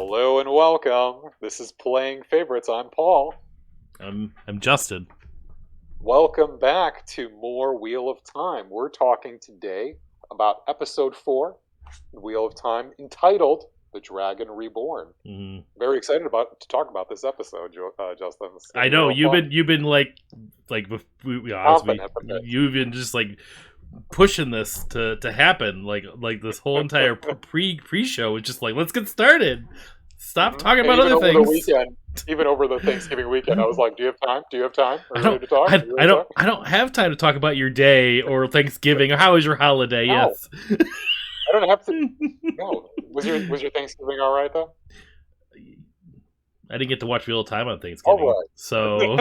Hello and welcome. This is Playing Favorites. I'm Paul. I'm Justin. Welcome back to more Wheel of Time. We're talking today about episode 4, Wheel of Time, entitled "The Dragon Reborn." Mm-hmm. Very excited to talk about this episode, Justin. I know you've been like you've been just like pushing this to happen, like this whole entire pre-show is just like, let's get started. Stop talking about other things. Even over the Thanksgiving weekend, I was like, "Do you have time? Do you have time? I don't have time to talk about your day or Thanksgiving. Or how was your holiday?" No. Yes. I don't have to. No. Was your Thanksgiving all right though? I didn't get to watch Wheel of Time on Thanksgiving, right. So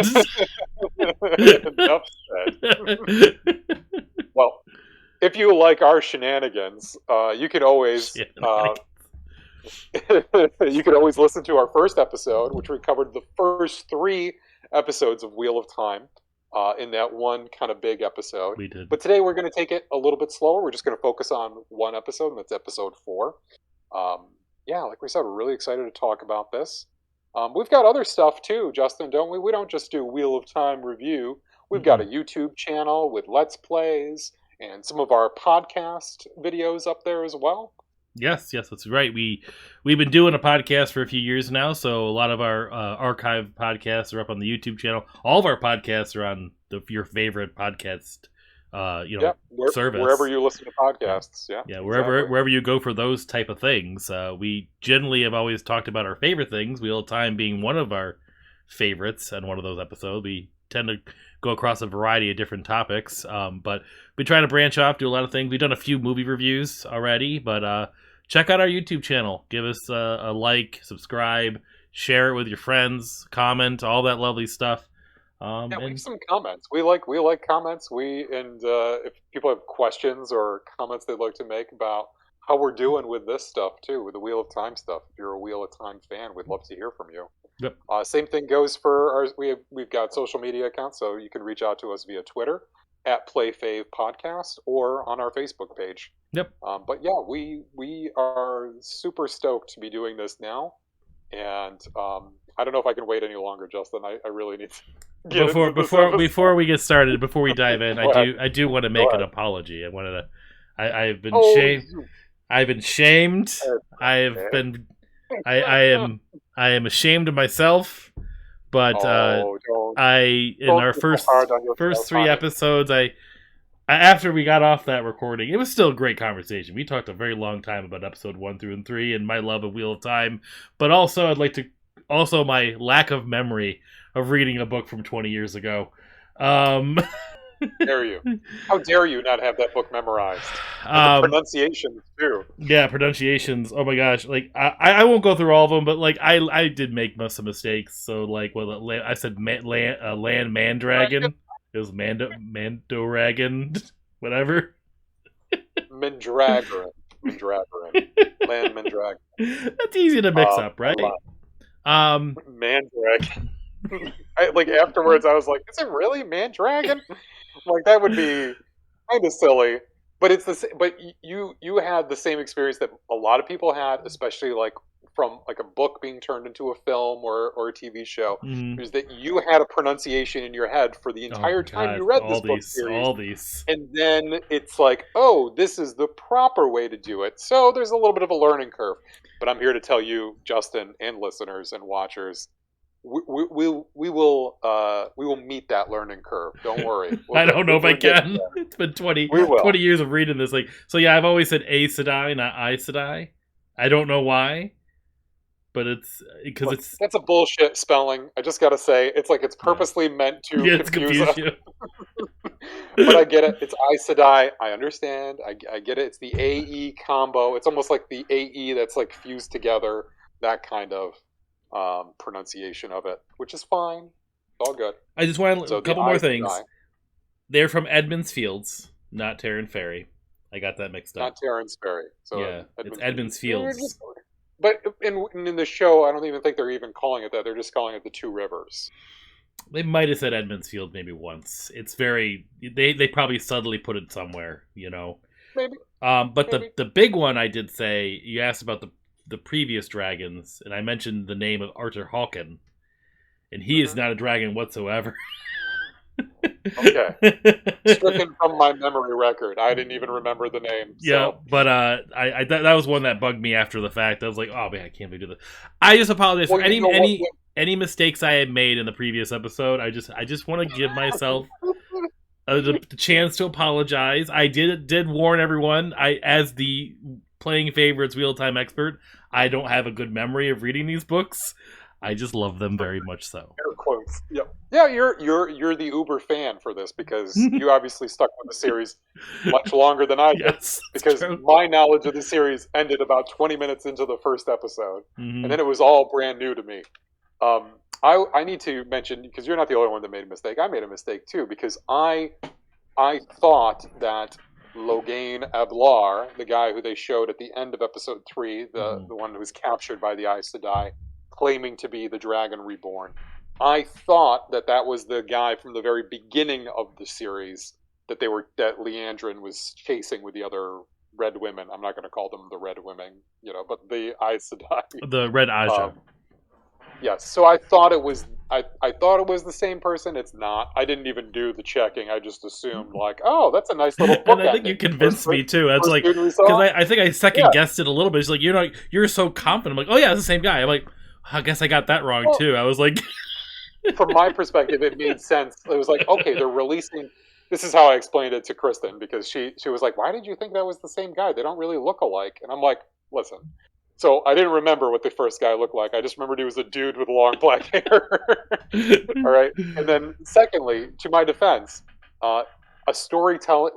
enough said. Well, if you like our shenanigans, you can always you can always listen to our first episode, which we covered the first 3 episodes of Wheel of Time in that one kind of big episode. We did. But today we're going to take it a little bit slower. We're just going to focus on one episode, and that's episode 4. Like we said, we're really excited to talk about this. We've got other stuff too, Justin, don't we? We don't just do Wheel of Time review. We've got a YouTube channel with Let's Plays and some of our podcast videos up there as well. Yes, that's right. We've been doing a podcast for a few years now, so a lot of our archive podcasts are up on the YouTube channel. All of our podcasts are on your favorite podcast, service. Wherever you listen to podcasts, wherever you go for those type of things. We generally have always talked about our favorite things, Wheel of Time being one of our favorites, and one of those episodes. We tend to go across a variety of different topics, but we try to branch off, do a lot of things. We've done a few movie reviews already, but check out our YouTube channel. Give us a like, subscribe, share it with your friends, comment, all that lovely stuff. Leave some comments. We like comments. If people have questions or comments they'd like to make about how we're doing with this stuff too, with the Wheel of Time stuff. If you're a Wheel of Time fan, we'd love to hear from you. Yep. Same thing goes for ours. We've got social media accounts, so you can reach out to us via Twitter at PlayFavePodcast or on our Facebook page. Yep. But yeah, we are super stoked to be doing this now, and I don't know if I can wait any longer, Justin. I really need to. Before we get started, before we dive in, I do want to make an apology. I've been shamed. I've been shamed. I am ashamed of myself. But in our first 3 episodes, after we got off that recording, it was still a great conversation. We talked a very long time about episode 1 through 3 and my love of Wheel of Time, but also my lack of memory of reading a book from 20 years ago. Dare you? How dare you not have that book memorized? And the pronunciations too. Yeah, pronunciations. Oh my gosh! Like I won't go through all of them, but like I did make some mistakes. So like, I said land mandragon. It was Mandoragon, whatever. Mandragoran. Land mandragon. That's easy to mix up, right? Mandragon. Afterwards, I was like, "Is it really Mandragon?" Like that would be kind of silly, but it's the. But you had the same experience that a lot of people had, especially like from like a book being turned into a film or a TV show. Mm-hmm. Is that you had a pronunciation in your head for the entire time you read this book series, all these, and then it's like, oh, this is the proper way to do it. So there's a little bit of a learning curve, but I'm here to tell you, Justin, and listeners and watchers. We will meet that learning curve. Don't worry. I don't know if I can. It's been 20 years of reading this. I've always said Aes Sedai, not Aes Sedai. I don't know why, but that's a bullshit spelling. I just gotta say, it's like it's purposely meant to confuse you. But I get it. It's Aes Sedai. I understand. I get it. It's the AE combo. It's almost like the AE that's like fused together. That kind of pronunciation of it, which is fine. It's all good. I just want a couple more things. They're from Edmund's Fields, not Terran Ferry. I got that mixed up. Not Terrence Ferry. So yeah, it's Edmund's Fields. But in the show, I don't even think they're even calling it that. They're just calling it the Two Rivers. They might have said Edmund's Field maybe once. It's very... They probably subtly put it somewhere, you know. Maybe. But maybe. The big one I did say, you asked about the the previous dragons, and I mentioned the name of Arthur Hawken, and he is not a dragon whatsoever. Okay. Stricken from my memory record. I didn't even remember the name. So. Yeah, but I that was one that bugged me after the fact. I was like, oh man, I can't do this. I just apologize for any mistakes I had made in the previous episode. I just want to give myself the chance to apologize. I did warn everyone. As the playing favorites wheel time expert, I don't have a good memory of reading these books. I just love them very much so. Air quotes. Yep. Yeah, you're the uber fan for this because you obviously stuck with the series much longer than I did. Yes, because my knowledge of the series ended about 20 minutes into the first episode, and then it was all brand new to me. I need to mention, because you're not the only one that made a mistake. I made a mistake too, because I thought that Logain Ablar, the guy who they showed at the end of episode 3, the one who was captured by the Aes Sedai, claiming to be the Dragon Reborn. I thought that was the guy from the very beginning of the series that Leandrin was chasing with the other red women. I'm not going to call them the red women, but the Aes Sedai. The Red Aja. Yes, so I thought it was the same person. It's not. I didn't even do the checking. I just assumed oh, that's a nice little book. And I think you convinced me too. That's like, because I think I second guessed it a little bit. It's like, you're so confident. I'm like, oh yeah, it's the same guy. I'm like, I guess I got that wrong too. I was like, from my perspective, it made sense. It was like, okay, they're releasing. This is how I explained it to Kristen, because she was like, why did you think that was the same guy? They don't really look alike. And I'm like, listen. So I didn't remember what the first guy looked like. I just remembered he was a dude with long black hair. All right. And then secondly, to my defense, a storytelling,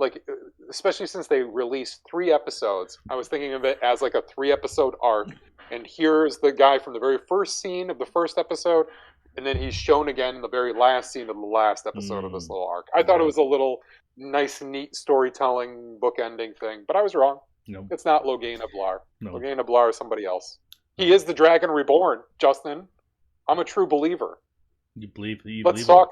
especially since they released 3 episodes, I was thinking of it as like a 3-episode arc. And here's the guy from the very first scene of the first episode, and then he's shown again in the very last scene of the last episode of this little arc. I thought it was a little nice, neat storytelling, bookending thing, but I was wrong. No. It's not Logain Ablar. No. Logain Ablar is somebody else. He is the Dragon Reborn, Justin. I'm a true believer. You believe? Let's talk.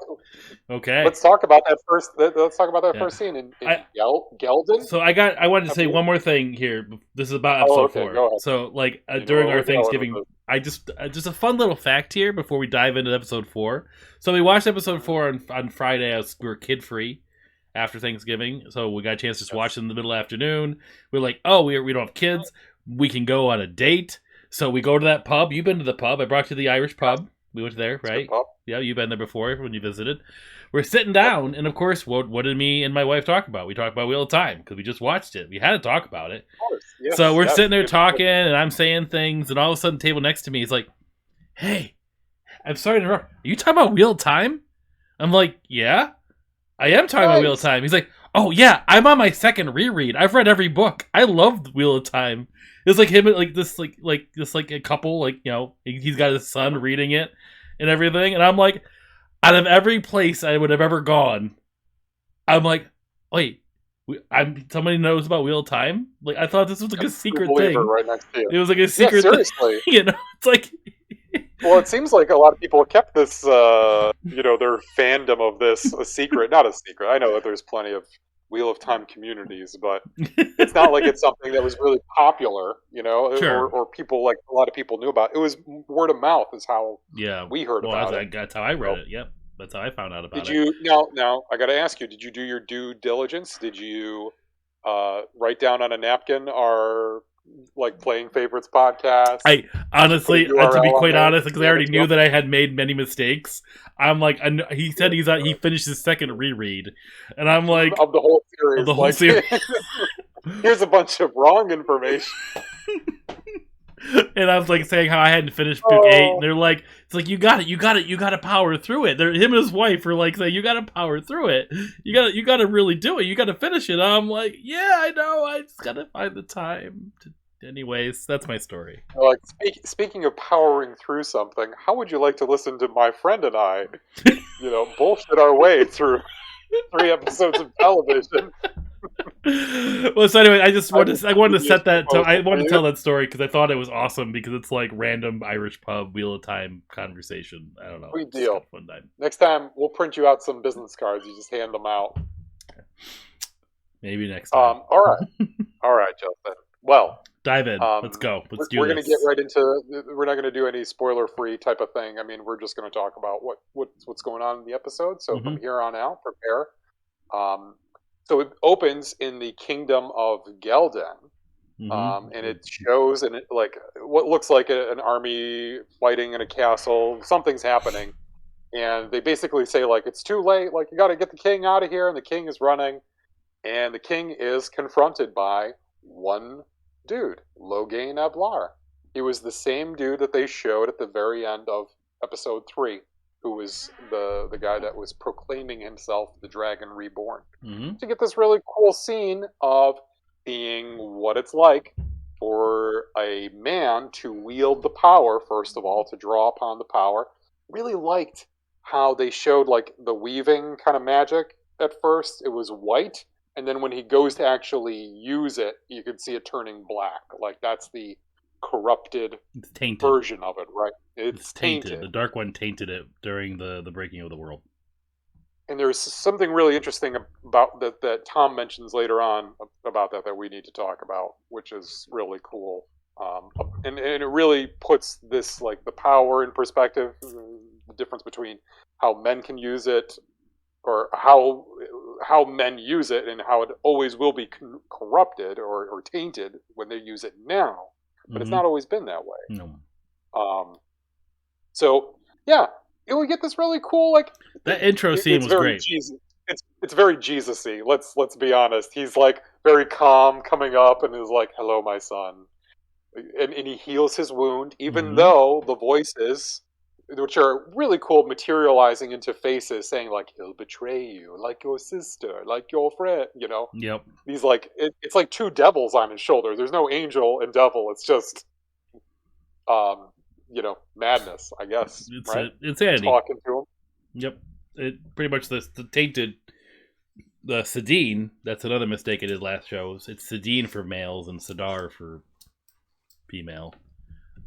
Okay. Let's talk about that first. Let's talk about that first scene in Geldin. So I wanted to say one more thing here. This is about episode 4. Go ahead. So during our Thanksgiving, just a fun little fact here before we dive into episode 4. So we watched episode 4 on Friday as we were kid free after Thanksgiving. So we got a chance to just watch it in the middle of the afternoon. We're like, oh, we don't have kids. We can go on a date. So we go to that pub. You've been to the pub. I brought you to the Irish pub. We went there, right? Yeah, you've been there before when you visited. We're sitting down, and of course, what did me and my wife talk about? We talked about Wheel of Time, because we just watched it. We had to talk about it. Of course. Yes, so we're sitting there talking, and I'm saying things, and all of a sudden, the table next to me is like, hey, I'm sorry to interrupt. Are you talking about Wheel of Time? I'm like, yeah, I am talking about Wheel of Time. He's like, oh, yeah, I'm on my second reread. I've read every book. I love Wheel of Time. It's like him, like a couple, he's got his son reading it and everything. And I'm like, out of every place I would have ever gone, I'm like, wait, somebody knows about Wheel of Time? Like, I thought this was like a secret thing. Right next to you. It was like a secret thing. Seriously. It's like... Well, it seems like a lot of people kept this, their fandom of this a secret. Not a secret. I know that there's plenty of Wheel of Time communities, but it's not like it's something that was really popular, sure. or people, like a lot of people knew about. It was word of mouth is how we heard about it. That's how I read it. Yep. That's how I found out about it. Did you, now, I got to ask you, did you do your due diligence? Did you write down on a napkin our Playing Favorites podcast? I honestly, to be quite honest, because I already knew that I had made many mistakes. I'm like, he said he finished his second reread, and I'm like, of the whole series. Here's a bunch of wrong information. And I was like saying how I hadn't finished book 8, and they're like, it's like you got to power through it. Him and his wife were like saying, you got to power through it. You got to really do it. You got to finish it. And I'm like, yeah, I know. I just got to find the time. Anyways, that's my story. Speaking of powering through something, how would you like to listen to my friend and I, bullshit our way through 3 episodes of television? Well, so anyway, I wanted to set that. I wanted to tell that story because I thought it was awesome because it's like random Irish pub Wheel of Time conversation. I don't know. Sweet deal. Fun time. Next time we'll print you out some business cards. You just hand them out. Maybe next time. All right, Justin. Well, Dive in. Let's go. Let's do we're this. going to get right into. We're not going to do any spoiler-free type of thing. I mean, we're just going to talk about what's going on in the episode. So from here on out, prepare. So it opens in the kingdom of Gelden, and it shows like what looks like an army fighting in a castle. Something's happening, and they basically say like it's too late. Like you got to get the king out of here, and the king is running, and the king is confronted by one dude, Logain Ablar. He was the same dude that they showed at the very end of episode 3, who was the guy that was proclaiming himself the Dragon Reborn. To get this really cool scene of seeing what it's like for a man to wield the power, first of all, to draw upon the power. Really liked how they showed like the weaving kind of magic at first. It was white, and then when he goes to actually use it, you can see it turning black. Like that's the corrupted version of it, right? It's tainted. The Dark One tainted it during the breaking of the world. And there's something really interesting about that Tom mentions later on about that we need to talk about, which is really cool. And it really puts this like the power in perspective, the difference between how men can use it, or how men use it, and how it always will be corrupted or tainted when they use it now. But it's not always been that way. No. So yeah, we get this really cool like that intro scene was great. It's very Jesus-y. Let's be honest. He's like very calm coming up and is like, "Hello, my son," and he heals his wound, even though the voices, which are really cool, materializing into faces saying like, "He'll betray you, like your sister, like your friend," you know. Yep. These like it's like two devils on his shoulder. There's no angel and devil. It's just, you know, madness, I guess. It's right? insanity. Talking to him. Yep. It pretty much the tainted the Sidine. That's another mistake in his last shows. It's Sidine for males and Sidar for female.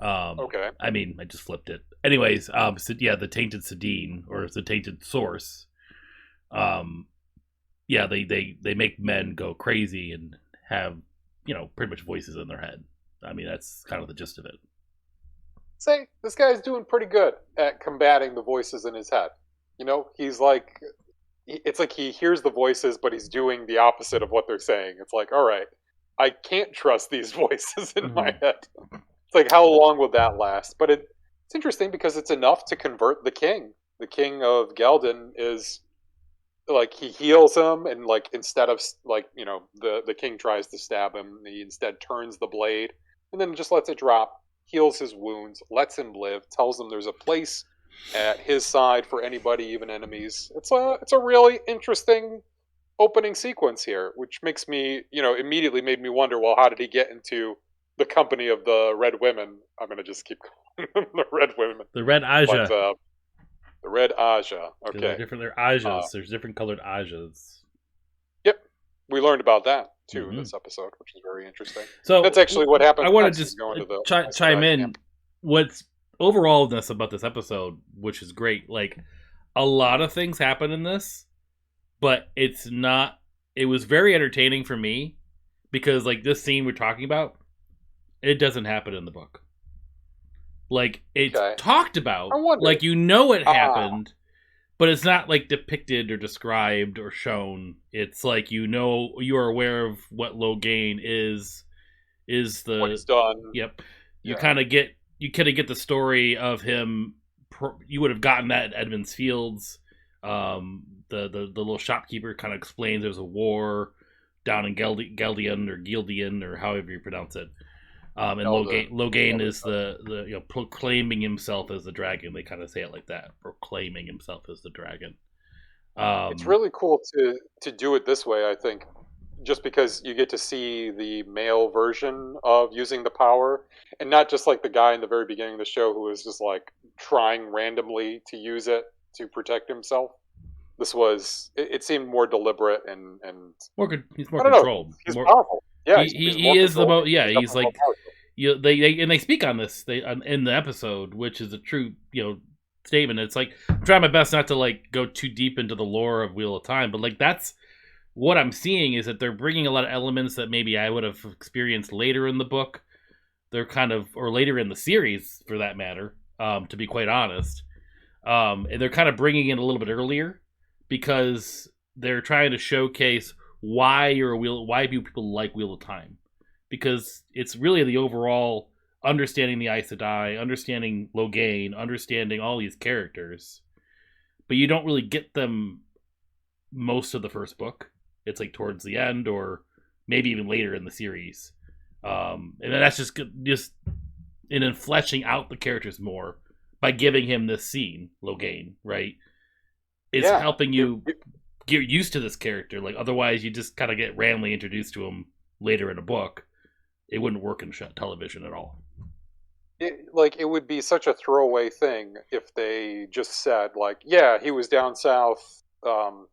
Okay. I mean, I just flipped it. Anyways, so yeah, the tainted Sidine or the tainted source. Yeah, they make men go crazy and have, you know, pretty much voices in their head. I mean, that's kind of the gist of it. Say, this guy's doing pretty good at combating the voices in his head. You know, he's like, it's like he hears the voices, but he's doing the opposite of what they're saying. It's like, all right, I can't trust these voices in my head. It's like, how long will that last? But it's interesting because it's enough to convert the king. The king of Gelden is like, he heals him, and like, instead of like, you know, the king tries to stab him, he instead turns the blade and then just lets it drop, heals his wounds, lets him live, tells him there's a place at his side for anybody, even enemies. It's a really interesting opening sequence here, which makes me, you know, immediately made me wonder, well, how did he get into the company of the Red Women? I'm going to just keep calling them the Red Women. The Red Aja. But, the Red Aja. Okay. They're Ajas. There's different colored Ajas. Yep. We learned about that, too, in this episode, which is very interesting. So that's actually what happens. I want to just chime in. Camp. What's overall about this episode, which is great, like, a lot of things happen in this, but it was very entertaining for me, because, like, this scene we're talking about, it doesn't happen in the book. Like, it's talked about, like, you know it happened, but it's not, like, depicted or described or shown. It's like, you know, you are aware of what Logain is the... what he's done. Yep. You kind of get the story of him. You would have gotten that at Edmund's Fields. The little shopkeeper kind of explains there's a war down in Geldian or however you pronounce it. And Logain is the you know, proclaiming himself as the dragon. They kind of say it like that, proclaiming himself as the dragon. It's really cool to do it this way, I think, just because you get to see the male version of using the power, and not just like the guy in the very beginning of the show who was just like trying randomly to use it to protect himself. This was, it seemed more deliberate and he's more controlled. He's more powerful. Yeah, he is the most. Yeah, he's like, you know, they speak on this in the episode, which is a true, you know, statement. It's like, I'm trying my best not to like go too deep into the lore of Wheel of Time, but like that's what I'm seeing, is that they're bringing a lot of elements that maybe I would have experienced later in the book, they're kind of, or later in the series for that matter, to be quite honest, and they're kind of bringing in a little bit earlier because they're trying to showcase why why do people like Wheel of Time, because it's really the overall understanding the Aes Sedai, understanding Loghain, understanding all these characters, but you don't really get them most of the first book. It's like towards the end, or maybe even later in the series, and that's just and then fleshing out the characters more by giving him this scene, Loghain, right? It's helping you get used to this character. Like otherwise, you just kind of get randomly introduced to him later in a book. It wouldn't work in television at all. It would be such a throwaway thing if they just said, like, yeah, he was down south, and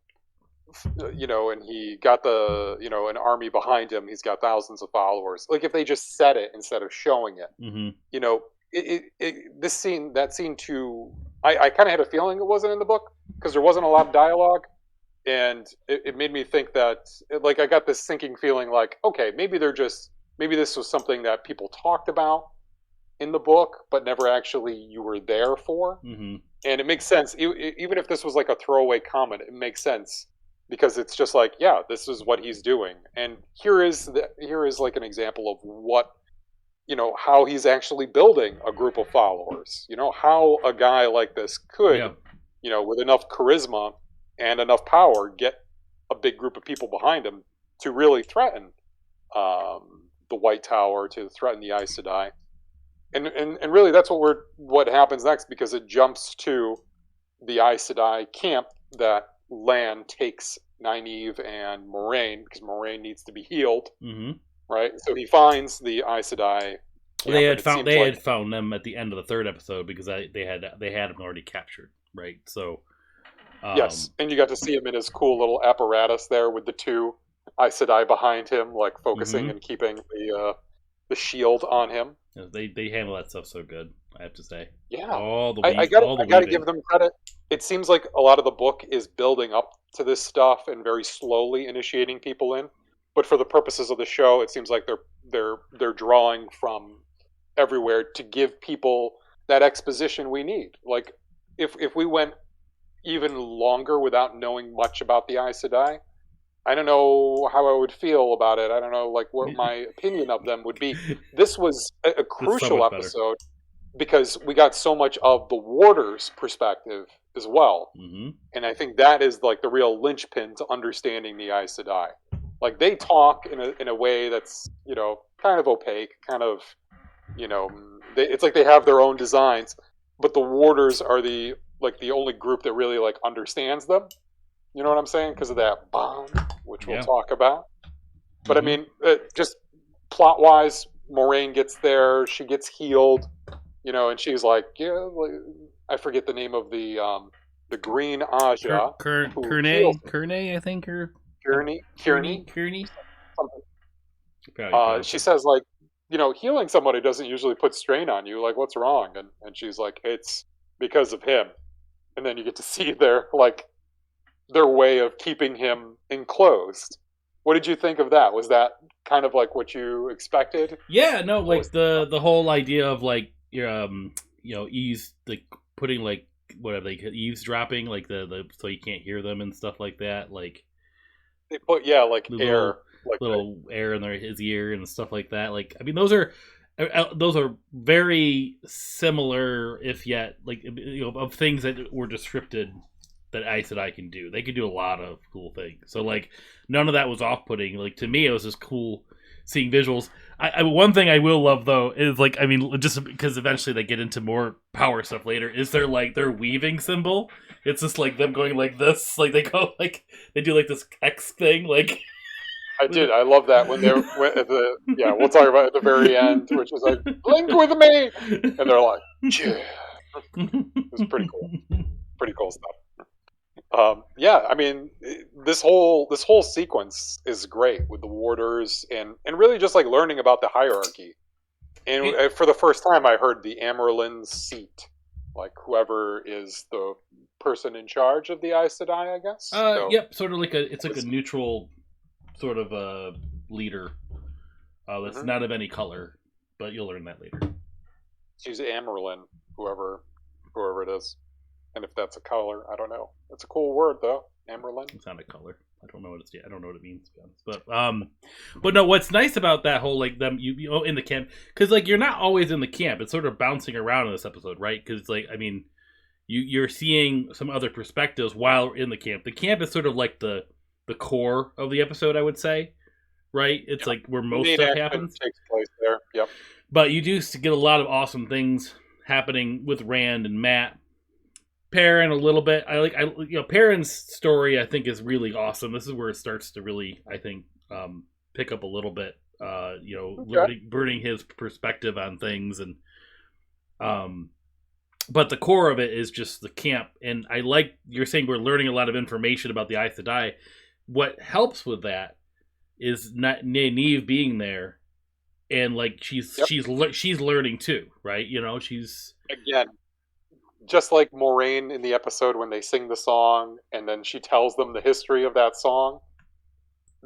he got an army behind him. He's got thousands of followers. Like if they just said it instead of showing it, that scene too. I kind of had a feeling it wasn't in the book because there wasn't a lot of dialogue, and it made me think that, like, I got this sinking feeling, like, okay, maybe this was something that people talked about in the book, but never actually you were there for. Mm-hmm. And it makes sense, even if this was like a throwaway comment. It makes sense because it's just like, yeah, this is what he's doing, and here is like an example of what, how he's actually building a group of followers. How a guy like this could, with enough charisma and enough power, get a big group of people behind him to really threaten the White Tower, to threaten the Aes Sedai. And really, that's what happens next, because it jumps to the Aes Sedai camp that Lan takes Nynaeve and Moraine, because Moraine needs to be healed, right? So he finds the Aes Sedai. They had found them at the end of the third episode because they had them already captured, right? So yes, and you got to see him in his cool little apparatus there with the two Aes Sedai behind him, like focusing and keeping the shield on him. They handle that stuff so good, I have to say. Yeah, I got to give them credit. It seems like a lot of the book is building up to this stuff and very slowly initiating people in. But for the purposes of the show, it seems like they're drawing from everywhere to give people that exposition we need. Like if we went even longer without knowing much about the Aes Sedai, I don't know how I would feel about it. I don't know, like, what my opinion of them would be. This was a crucial episode because we got so much of the Warder's perspective as well. And I think that is like the real linchpin to understanding the Aes Sedai. Like, they talk in a way that's, kind of opaque, kind of, it's like they have their own designs, but the Warders are the only group that really, like, understands them. You know what I'm saying? Because of that bond, which we'll talk about. But I mean, just plot-wise, Moraine gets there, she gets healed, and she's like, I forget the name of the Green Aja. Kearney, I think, or Kearney. She says, like, healing somebody doesn't usually put strain on you. Like, what's wrong? And she's like, it's because of him. And then you get to see their way of keeping him enclosed. What did you think of that? Was that kind of like what you expected? Yeah, no, like the whole idea of like eaves, like putting like whatever they eavesdropping, like the so you can't hear them and stuff like that. Like they put air, little air in his ear and stuff like that. Like, I mean, those are very similar, if yet like of things that were descripted that Aes Sedai can do. They can do a lot of cool things. So like none of that was off-putting. Like to me, it was just cool seeing visuals. I one thing I will love though is like, I mean, just because eventually they get into more power stuff later, is their weaving symbol. It's just like them going like this, like they go like they do like this X thing, like. I love that when they're we'll talk about it at the very end, which is like, blink with me, and they're like, yeah. It's pretty cool stuff. I mean, this whole sequence is great with the Warders and really just like learning about the hierarchy. And for the first time, I heard the Amyrlin's seat, like whoever is the person in charge of the Aes Sedai, I guess. Yep, sort of like a neutral sort of a leader that's not of any color. but you'll learn that later. She's Amerlin, whoever it is. And if that's a color, I don't know. It's a cool word though, Amerlin. It's not a color. I don't know what I don't know what it means, to be honest. But no, what's nice about that whole like them you know in the camp, because like you're not always in the camp. It's sort of bouncing around in this episode, right? Because like I mean, you're seeing some other perspectives while in the camp. The camp is sort of like the core of the episode, I would say, right? It's like where most stuff happens. Takes place there. Yep. But you do get a lot of awesome things happening with Rand and Matt. Perrin a little bit. Perrin's story I think is really awesome. This is where it starts to really, I think, pick up a little bit. Learning his perspective on things, and but the core of it is just the camp. And I like you're saying we're learning a lot of information about the Aes Sedai. What helps with that is not Nynaeve being there, and like she's learning too, right? You know, she's again. Just like Moraine in the episode when they sing the song and then she tells them the history of that song,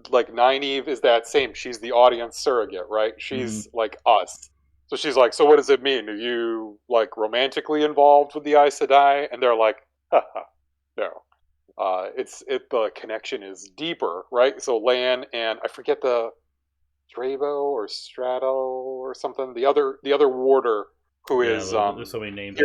like Nynaeve is that same. She's the audience surrogate, right? She's like us. So she's like, so what does it mean? Are you like romantically involved with the Aes Sedai? And they're like, haha, no. The connection is deeper, right? So Lan and I forget the Dravo or Strato or something. The other warder who is there's so many names.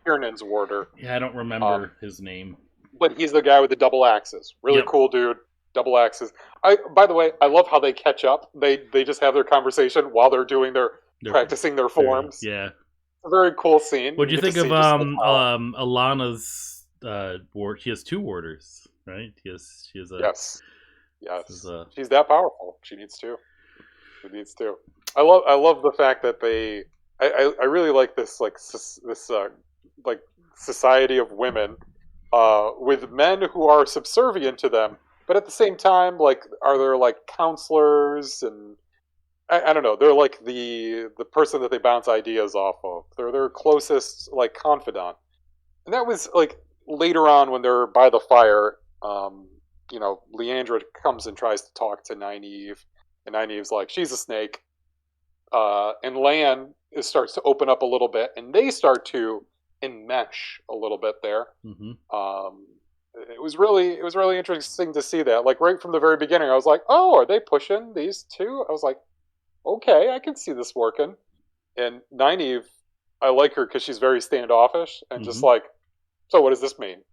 Kiernan's warder. Yeah, I don't remember his name. But he's the guy with the double axes. Really cool dude. Double axes. By the way, I love how they catch up. They just have their conversation while they're doing practicing their forms. Yeah. It's a very cool scene. What do you think of Alana's ward? She has 2 warders, right? She has a Yes. She's that powerful. She needs to. I love the fact that they I really like this like society of women with men who are subservient to them, but at the same time, like, are there like counselors and I don't know, they're like the person that they bounce ideas off of. They're their closest like confidant, and that was like later on when they're by the fire. Leandra comes and tries to talk to Nynaeve, and Nynaeve's like, she's a snake, and Lan starts to open up a little bit, and they start to enmesh a little bit there. Mm-hmm. It was really interesting to see that. Like right from the very beginning, I was like, "Oh, are they pushing these two?" I was like, "Okay, I can see this working." And Nynaeve, I like her because she's very standoffish and just like, "So what does this mean?"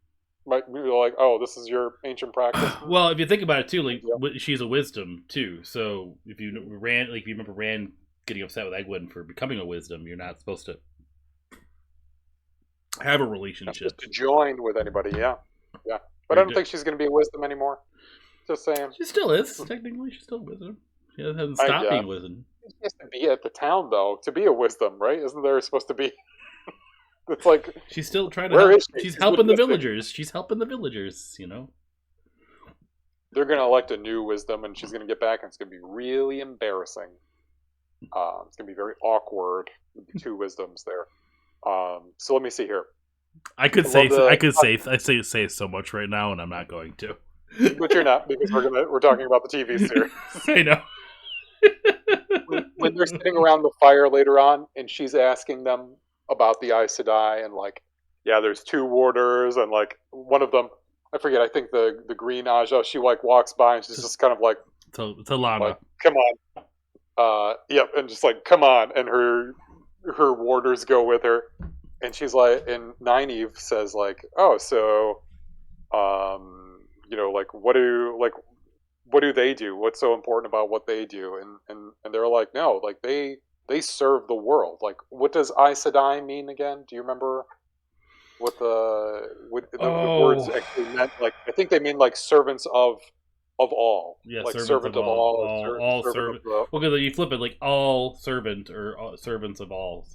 Might be like, "Oh, this is your ancient practice." Well, if you think about it too, like she's a wisdom too. So if you remember Rand getting upset with Egwene for becoming a wisdom, you're not supposed to have a relationship. To join with anybody, yeah. But I don't think she's going to be a wisdom anymore. Just saying. She still is. Technically, she's still a wisdom. She hasn't stopped being wisdom. She has to be at the town, though, to be a wisdom, right? Isn't there supposed to be... It's like... She's still trying to help. She's helping the villagers. She's helping the villagers, you know? They're going to elect a new wisdom, and she's going to get back, and it's going to be really embarrassing. It's going to be very awkward with the 2 wisdoms there. So let me see here. I say so much right now, and I'm not going to. But you're not, because we're talking about the TV series. I know. when they're sitting around the fire later on, and she's asking them about the Aes Sedai, and like, yeah, there's 2 warders, and like one of them, I forget. I think the green Aja, she like walks by, and she's just kind of like, "It's Alana, like, come on." And just like, come on, and her warders go with her. And she's like, and Nynaeve says like, "Oh, so, like, what do they do? What's so important about what they do?" And they're like, "No, like they serve the world. Like, what does Aes Sedai mean again? Do you remember what the words actually meant? Like, I think they mean like servants of all. Yeah, like servant of all. All servant. Well, because you flip it like all servant or servants of all.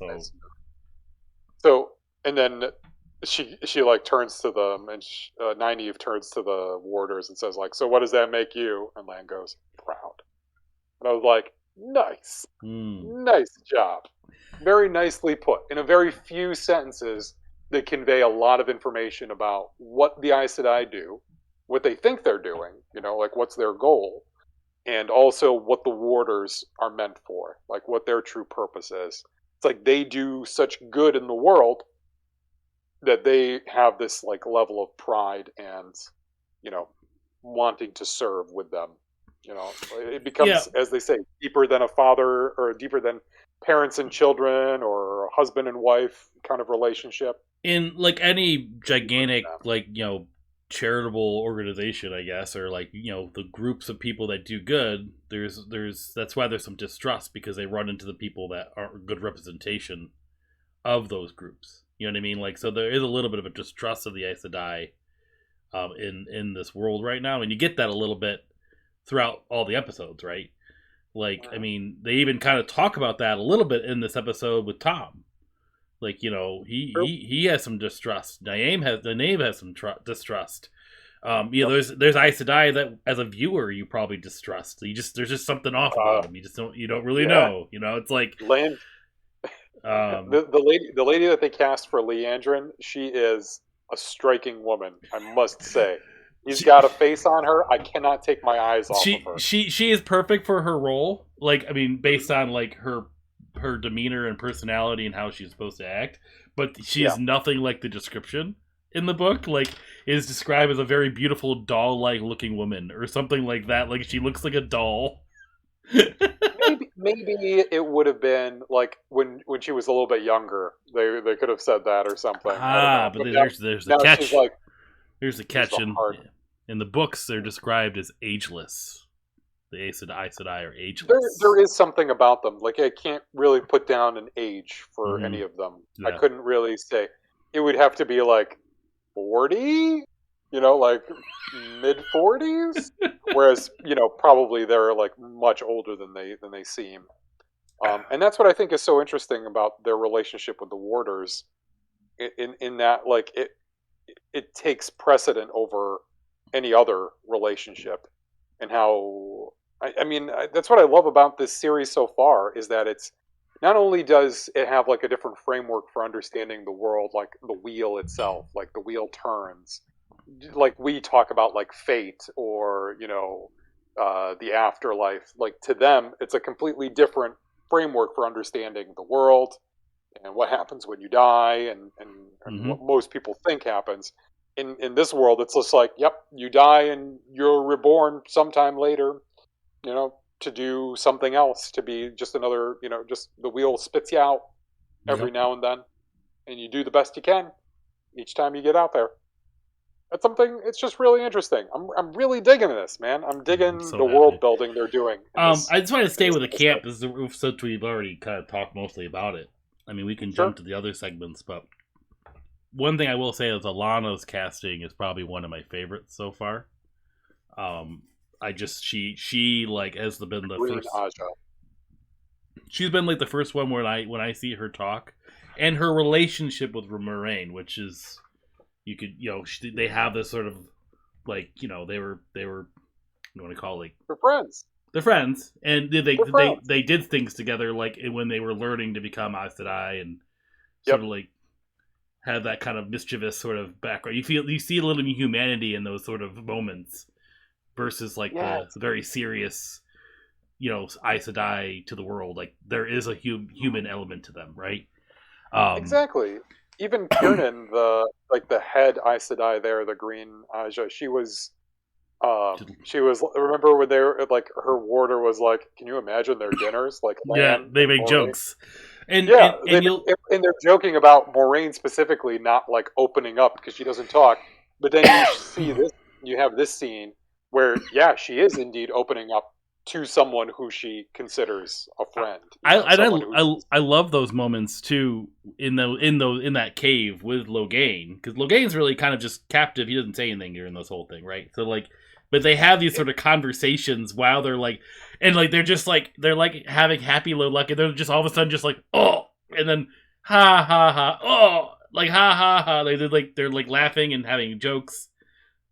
So, and then she like turns to them, and Nynaeve turns to the warders and says like, "So what does that make you?" And Lan goes, "Proud." And I was like, "Nice, nice job, very nicely put." In a very few sentences, they convey a lot of information about what the Aes Sedai do, what they think they're doing, like what's their goal, and also what the warders are meant for, like what their true purpose is. It's like they do such good in the world that they have this like level of pride and, you know, wanting to serve with them. You know, it Yeah, becomes, as they say, deeper than a father, or deeper than parents and children, or a husband and wife kind of relationship. in like any Deeper than gigantic that. like charitable organization, I guess, or like the groups of people that do good, there's that's why there's some distrust, because they run into the people that aren't a good representation of those groups. You know what I mean? Like, so there is a little bit of a distrust of the Aes Sedai in this world right now, and you get that a little bit throughout all the episodes, right? Like, I Mhm. mean, they even kind of talk about that a little bit in this episode with Tom. Like, True. he has some distrust. Naeem has some distrust. Yep. There's Aes Sedai that as a viewer you probably distrust. There's just something off Uh, about him. You don't really yeah. know. It's like Land. um, The lady that they cast for Leandrin, she is a striking woman, I must say. He's she got a face on her. I cannot take my eyes off of her. she is perfect for her role. Like, I mean, based Mhm. on like her demeanor and personality and how she's supposed to act, but she Yeah. is nothing like the description in the book. Like, is described as a very beautiful doll-like looking woman or something like that. Like, she looks like a doll. Maybe it would have been like when she was a little bit younger. They could have said that or something. I don't know. But But now there's the now she's catch. like, Here's the here's catch. the hard. In the books, they're described as ageless. The Aes Sedai are There ageless. is something about them. Like I can't really put down an age for Mm-hmm. any of them. I Yeah. couldn't really say. It would have to be like 40, like mid 40s. Whereas probably they're like much older than they seem. And that's what I think is so interesting about their relationship with the Warders. In that, like it takes precedent over any other relationship, and how I mean that's what I love about this series so far, is that it's not only does it have like a different framework for understanding the world, like the wheel itself, like the wheel turns, like we talk about like fate, or the afterlife. Like to them it's a completely different framework for understanding the world and what happens when you die, and Mm-hmm. what most people think happens. In this world, it's just like, yep, you die and you're reborn sometime later, to do something else, to be just another, just the wheel spits you out every Yep. now and then, and you do the best you can each time you get out there. That's something. It's just really interesting. I'm really digging this, man. I'm I'm digging so the world happy. building they're doing in this I just want to in stay this with the camp, episode. since we've already kind of talked mostly about it. I mean, we can Sure. jump to the other segments, but one thing I will say is Alana's casting is probably one of my favorites so far. Um, I just she like has been The the green first. Aja. She's been like the first one when I see her talk, and her relationship with Moraine, which is they have this sort of like they were you want to call it, like We're friends. they're friends, and We're friends. they did things together, like when they were learning to become Aes Sedai, and sort Yep. of like have that kind of mischievous sort of background. You see a little humanity in those sort of moments versus like the Yes. very serious, Aes Sedai to the world. Like there is a human element to them, right? Um, Exactly. Even Kiernan, the head Aes Sedai there, the green Aja, she was. Remember when they were like, her warder was like, "Can you imagine their dinners, like yeah, Lan they and make Moraine?" jokes, and Yeah, and you'll and they're joking about Moraine specifically not like opening up because she doesn't talk. But then you see this, you have this scene where, yeah, she is indeed opening up to someone who she considers a friend. Someone who she's. I love those moments too in that cave with Logain, because Logain's really kind of just captive. He doesn't say anything during this whole thing, right? So like, but they have these sort of conversations while they're like, and like they're like having happy low luck, and they're just all of a sudden just like, oh, and then ha ha ha, oh, like ha ha ha. They're like laughing and having jokes.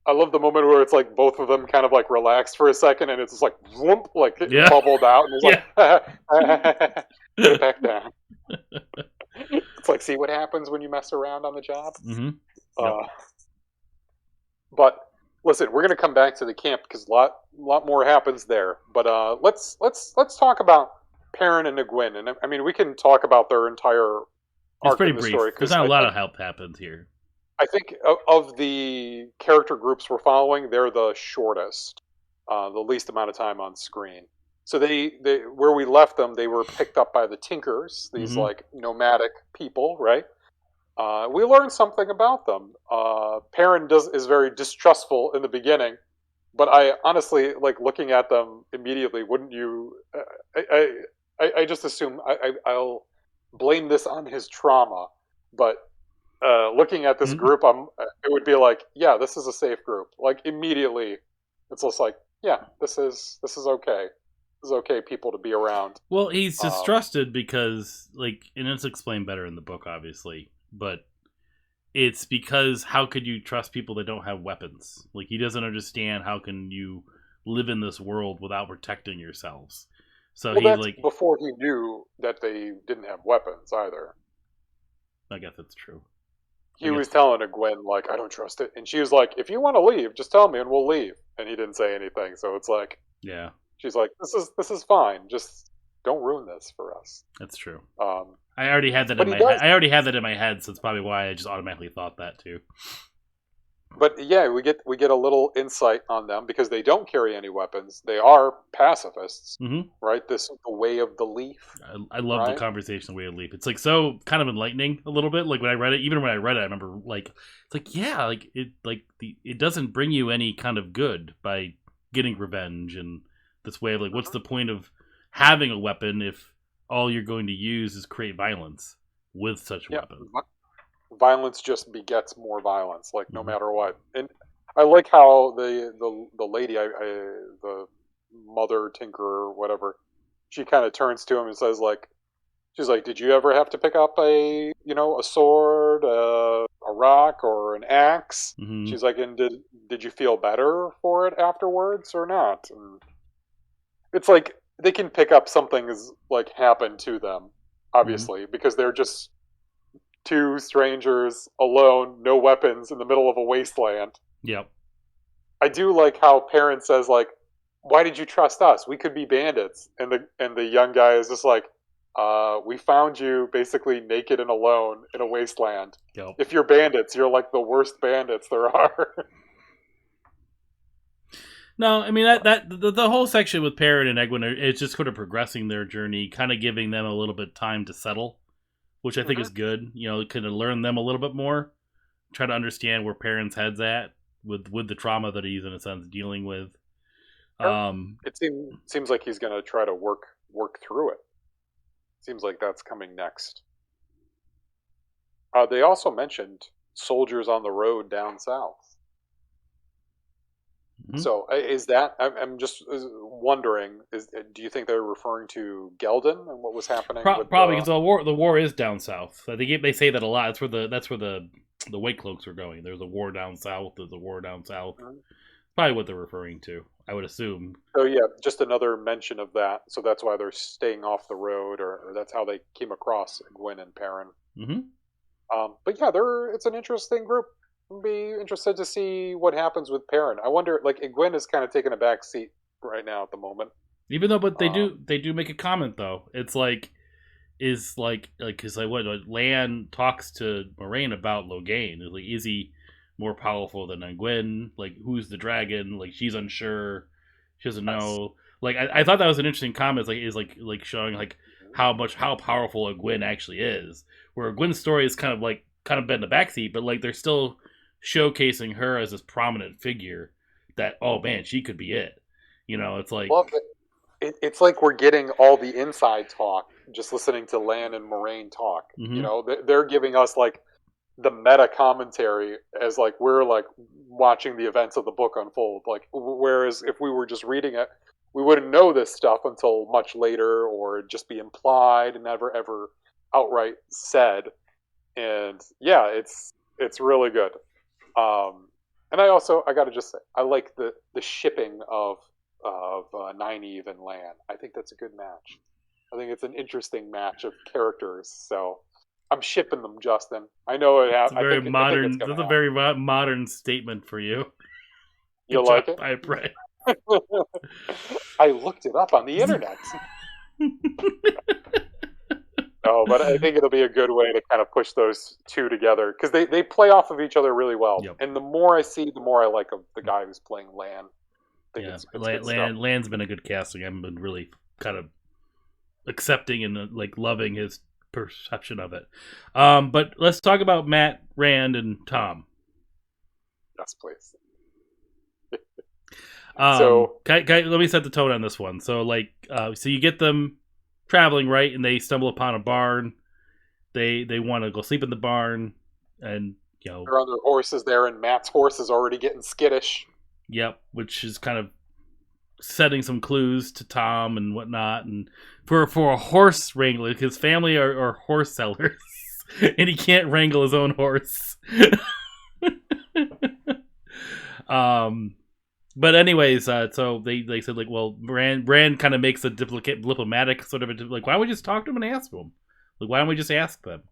I love the moment where it's like both of them kind of like relaxed for a second, and it's just like whoomp, like it Yeah, bubbled out, and it's yeah. like put it back down. It's like, see what happens when you mess around on the job. Mm-hmm. Yep. Uh, but listen, we're gonna come back to the camp because lot more happens there. But let's talk about Perrin and Egwene, and I mean we can talk about their entire It's arc pretty in the story brief. There's because not a lot of help happens here. I think of the character groups we're following, they're the shortest, the least amount of time on screen. So they where we left them, they were picked up by the Tinkers, these like nomadic people, right? We learned something about them. Perrin is very distrustful in the beginning, but I honestly like looking at them immediately. Wouldn't you? I just assume I'll blame this on his trauma, but looking at this group, it would be like, yeah, this is a safe group. Like immediately, it's just like, yeah, this is okay. This is okay people to be around. Well, he's distrusted because, like, and it's explained better in the book, obviously, but it's because how could you trust people that don't have weapons? Like, he doesn't understand how can you live in this world without protecting yourselves. So well, he's like, before he knew that they didn't have weapons either. I guess that's true. He was telling Egwene, like, I don't trust it. And she was like, if you want to leave, just tell me and we'll leave. And he didn't say anything. So it's like, yeah. She's like, this is fine. Just don't ruin this for us. That's true. I already had that in my head. I already had that in my head, so it's probably why I just automatically thought that too. But yeah, we get a little insight on them because they don't carry any weapons. They are pacifists, right? The way of the leaf. I love the conversation, the way of the leaf. It's like so kind of enlightening a little bit. Like when I read it, even when I read it, I remember like it's like yeah, like it doesn't bring you any kind of good by getting revenge and this way of like, what's the point of having a weapon if all you're going to use is create violence with such weapons? Violence just begets more violence, like no matter what. And I like how the lady, the mother tinker or whatever, she kind of turns to him and says like, she's like, did you ever have to pick up a sword, a rock, or an axe? She's like, and did you feel better for it afterwards or not? And it's like they can pick up something as like happened to them, obviously, because they're just two strangers alone, no weapons, in the middle of a wasteland. Yep. I do like how Perrin says like, "Why did you trust us? We could be bandits." And the young guy is just like, "We found you basically naked and alone in a wasteland. Yep. If you're bandits, you're like the worst bandits there are." No, I mean the whole section with Perrin and Egwene is just sort of progressing their journey, kind of giving them a little bit of time to settle, which I think is good. You know, kind of learn them a little bit more, try to understand where Perrin's head's at with the trauma that he's in a sense dealing with. It seems like he's going to try to work through it. Seems like that's coming next. They also mentioned soldiers on the road down south. So is that? I'm just wondering. Do you think they're referring to Geldon and what was happening? Probably because the war is down south. I think they say that a lot. That's where the White Cloaks are going. There's a war down south. There's a war down south. Probably what they're referring to, I would assume. So yeah, just another mention of that. So that's why they're staying off the road, or that's how they came across Egwene and Perrin. But yeah, it's an interesting group. Be interested to see what happens with Perrin. I wonder, like Egwene is kind of taking a back seat right now at the moment. Even though, but they do make a comment though. It's like, because what Lan talks to Moraine about Logain. Like, is he more powerful than Egwene? Like, who's the dragon? Like, she's unsure. She doesn't know. Like, I thought that was an interesting comment. Is like showing like how powerful Egwene actually is. Where Egwene's story is kind of been in the backseat, but like they're still showcasing her as this prominent figure that, oh man, she could be it. You know, it's like, well, it's like we're getting all the inside talk just listening to Lan and Moraine talk. You know, they're giving us like the meta commentary as like we're like watching the events of the book unfold. Like, whereas if we were just reading it, we wouldn't know this stuff until much later, or it'd just be implied and never ever outright said. And yeah, it's really good. And I gotta just say, I like the shipping of Nynaeve and Lan. I think that's a good match. I think it's an interesting match of characters. So I'm shipping them, Justin. I know it happens. Very modern. That's a very modern statement for you. You like it? I pray. I looked it up on the internet. No, but I think it'll be a good way to kind of push those two together because they play off of each other really well. Yep. And the more I see, the more I like the guy who's playing Lan. I think it's good stuff. Lan's been a good casting. I've been really kind of accepting and like loving his perception of it. But let's talk about Matt, Rand, and Tom. Yes, please. Let me set the tone on this one. So so you get them traveling, right, and they stumble upon a barn. They want to go sleep in the barn, and they're on their horses there, and Matt's horse is already getting skittish. Yep, which is kind of setting some clues to Tom and whatnot. And for a horse wrangler, his family are horse sellers, and he can't wrangle his own horse. But anyways, so they said like, well, Rand kind of makes a diplomatic sort of like, why don't we just talk to him and ask him? Like, why don't we just ask them?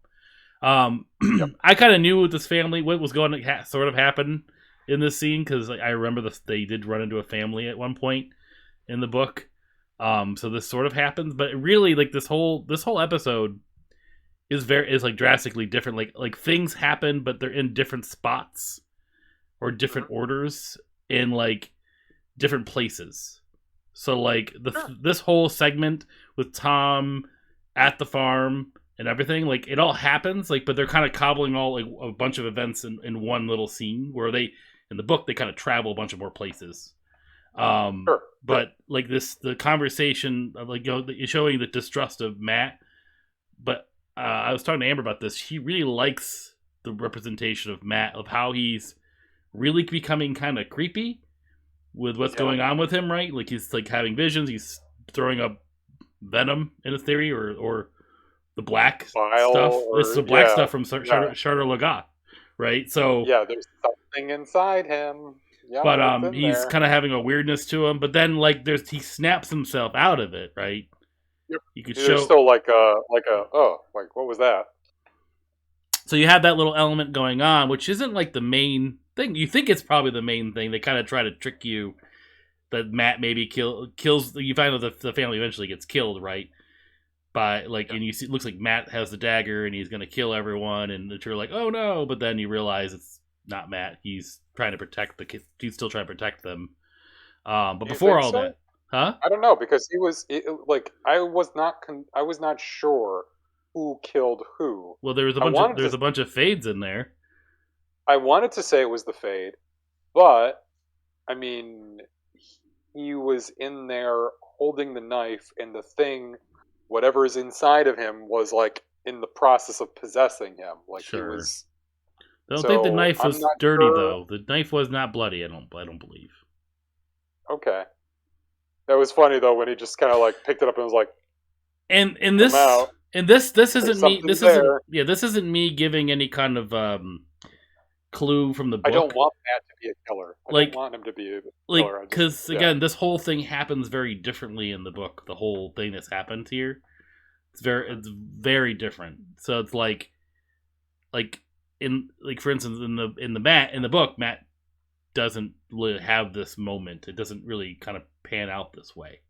Yep. I kind of knew with this family what was going to sort of happen in this scene because I remember they did run into a family at one point in the book. So this sort of happens, but really like this whole episode is like drastically different. Like things happen, but they're in different spots or different orders in like different places. So like this whole segment with Tom at the farm and everything, like it all happens, like, but they're kind of cobbling all like a bunch of events in one little scene where they, in the book, they kind of travel a bunch of more places. But like the conversation of like, showing the distrust of Matt. But I was talking to Amber about this. She really likes the representation of Matt, of how he's really becoming kind of creepy with what's going on with him, right? Like he's like having visions, he's throwing up venom in a theory, or the black stuff. This is the black stuff from Charter Lagat, right? So there's something inside him. Yeah, but he's kind of having a weirdness to him. But then like he snaps himself out of it, right? Yep. You could show still like what was that? So you have that little element going on, which isn't like the main thing. You think it's probably the main thing. They kind of try to trick you that Matt maybe kills. You find out the family eventually gets killed, right? By like, and you see, it looks like Matt has the dagger and he's going to kill everyone, and you're like, oh no! But then you realize it's not Matt. He's trying to protect the kids. He's still trying to protect them. But before all that, huh? I don't know, because he was I was not sure who killed who. Well, there's a bunch of fades in there. I wanted to say it was the Fade, but I mean, he was in there holding the knife, and the thing, whatever is inside of him, was like in the process of possessing him. Like he was. I don't think the knife was dirty though. The knife was not bloody. I don't believe. Okay, that was funny though when he just kind of like picked it up and was like, and this isn't me. This isn't me giving any kind of clue from the book. I don't want Matt to be a killer. I don't want him to be a killer. Because again, this whole thing happens very differently in the book. The whole thing that's happened here, it's very different. So it's like for instance in the book, Matt doesn't really have this moment. It doesn't really kind of pan out this way.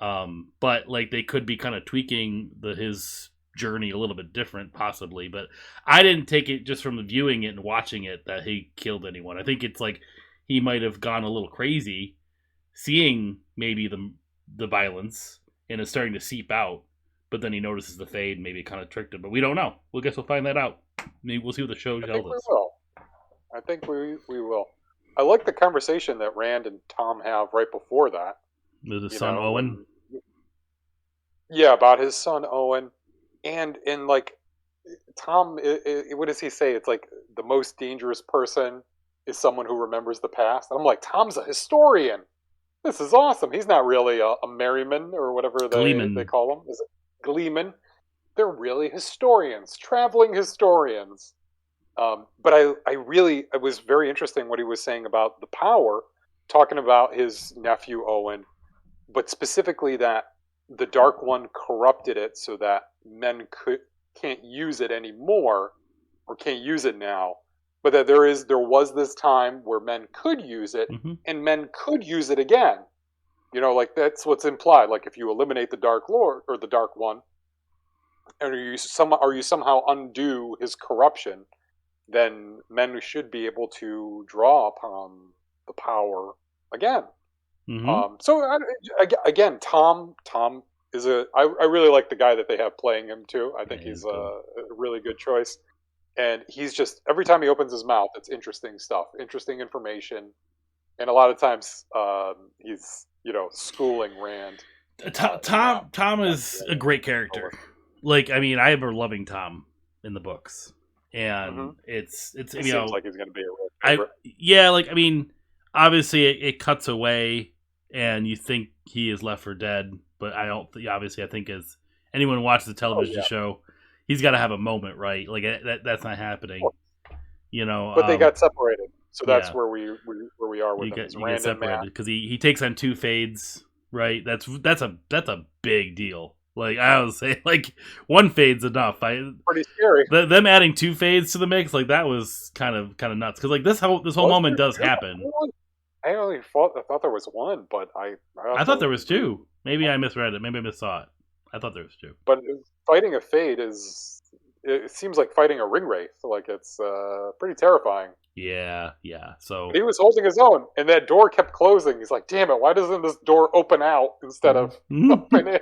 But like they could be kind of tweaking his journey a little bit different, possibly. But I didn't take it just from viewing it and watching it that he killed anyone. I think it's like he might have gone a little crazy, seeing maybe the violence, and is starting to seep out. But then he notices the Fade, maybe kind of tricked him. But we don't know. We'll find that out. Maybe we'll see what the show tells us. I think we will. I like the conversation that Rand and Tom have right before that. With his son Owen? Yeah, about his son Owen. And like, Tom, what does he say? It's like the most dangerous person is someone who remembers the past. And I'm like, Tom's a historian. This is awesome. He's not really a merryman or whatever they call him. Is it Gleeman? They're really historians, traveling historians. But I was very interesting what he was saying about the power, talking about his nephew Owen, but specifically that the Dark One corrupted it so that men can't use it anymore, or can't use it now. but that there was this time where men could use it, Mm-hmm. and men could use it again. Like that's what's implied. Like if you eliminate the Dark Lord or the Dark One, and you somehow undo his corruption, then men should be able to draw upon the power again. Mm-hmm. Again, Tom is I really like the guy that they have playing him too. I think Yeah, he's cool. a really good choice. And he's just every time he opens his mouth, it's interesting stuff, interesting information, and a lot of times he's schooling Rand in that. Tom That is a great character. Like, I mean, I remember loving Tom in the books, mm-hmm. and it's He seems like he's going to be a real favorite. like, I mean, obviously it cuts away, and you think he is left for dead, but I don't. Obviously, I think as anyone who watches the television show, he's got to have a moment, right? Like that's not happening. But they got separated, so that's yeah. where we are with him. You get separated because he takes on two fades, right? That's a big deal. Like I would say, like one fade's enough. Pretty scary. Them adding two fades to the mix, like that was kind of nuts. Because like this whole moment does happen. I thought there was one, but I thought there was two. Maybe I misread it. Maybe I missaw it. I thought there was two. But fighting a fade it seems like fighting a ring wraith. Like it's pretty terrifying. Yeah. So but he was holding his own, and that door kept closing. He's like, "Damn it! Why doesn't this door open out instead of open in?"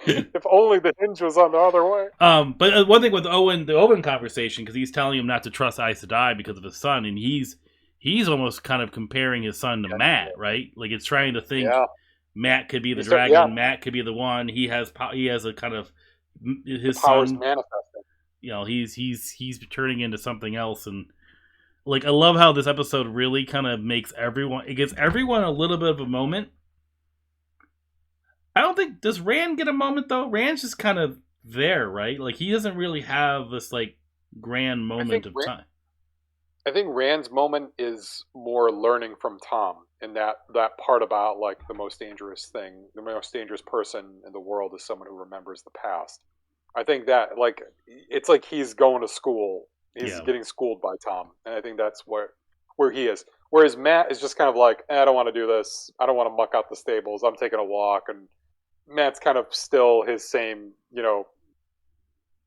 If only the hinge was on the other way. But one thing with the Owen conversation, because he's telling him not to trust Aes Sedai because of his son, and he's almost kind of comparing his son to Matt, right? Like it's trying to think Matt could be the dragon, Matt could be the one. He has a kind of his powers son manifesting. He's turning into something else, and like I love how this episode really kind of gives everyone a little bit of a moment. I don't think does Rand get a moment though. Rand's just kind of there, right? Like he doesn't really have this like grand moment of time. I think Rand's moment is more learning from Tom, and that part about like the most dangerous person in the world is someone who remembers the past. I think that like it's like he's going to school. He's getting schooled by Tom, and I think that's where he is. Whereas Matt is just kind of like, I don't want to do this. I don't want to muck out the stables. I'm taking a walk, and Matt's kind of still his same,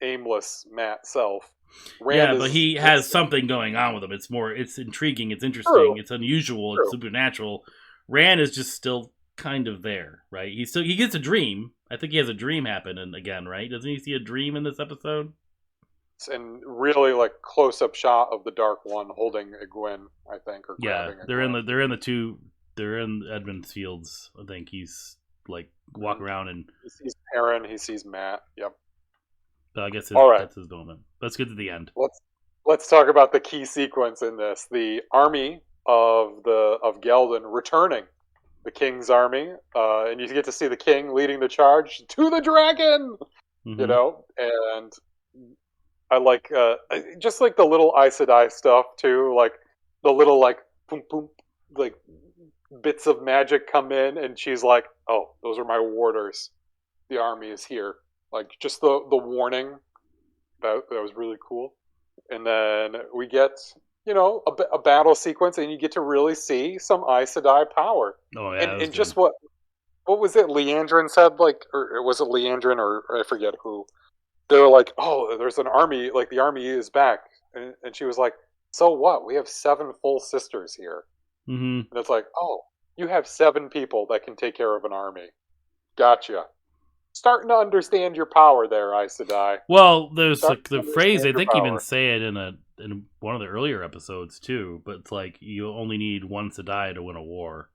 aimless Matt self. But he has something going on with him. It's intriguing, it's interesting, it's unusual, it's supernatural. Rand is just still kind of there, right? He gets a dream. I think he has a dream happen again, right? Doesn't he see a dream in this episode? And really like close up shot of the Dark One holding Egwene, I think, or grabbing Egwene. They're in Edmund's Fields. I think he's like walk around and he sees Perrin, he sees Matt. Yep. So I guess that's his moment. Let's get to the end. Let's talk about the key sequence in this: the army of Geldon returning, the king's army, and you get to see the king leading the charge to the dragon. Mm-hmm. And I like just like the little Aes Sedai stuff too, like the little like boom boom like bits of magic come in, and she's like, "Oh, those are my warders. The army is here." Like just the warning that was really cool. And then we get a battle sequence, and you get to really see some Aes Sedai power. Oh yeah, and just what was it? Leandrin said, like, or was it Leandrin, or I forget who. They were like, "Oh, there's an army. Like the army is back," and she was like, "So what? We have 7 full sisters here." Mm-hmm. And it's like, "Oh, you have 7 people that can take care of an army. Gotcha." Starting to understand your power there, Aes Sedai. Well, there's like the phrase, I think you even say it in one of the earlier episodes too, but it's like you only need 1 Sedai to win a war.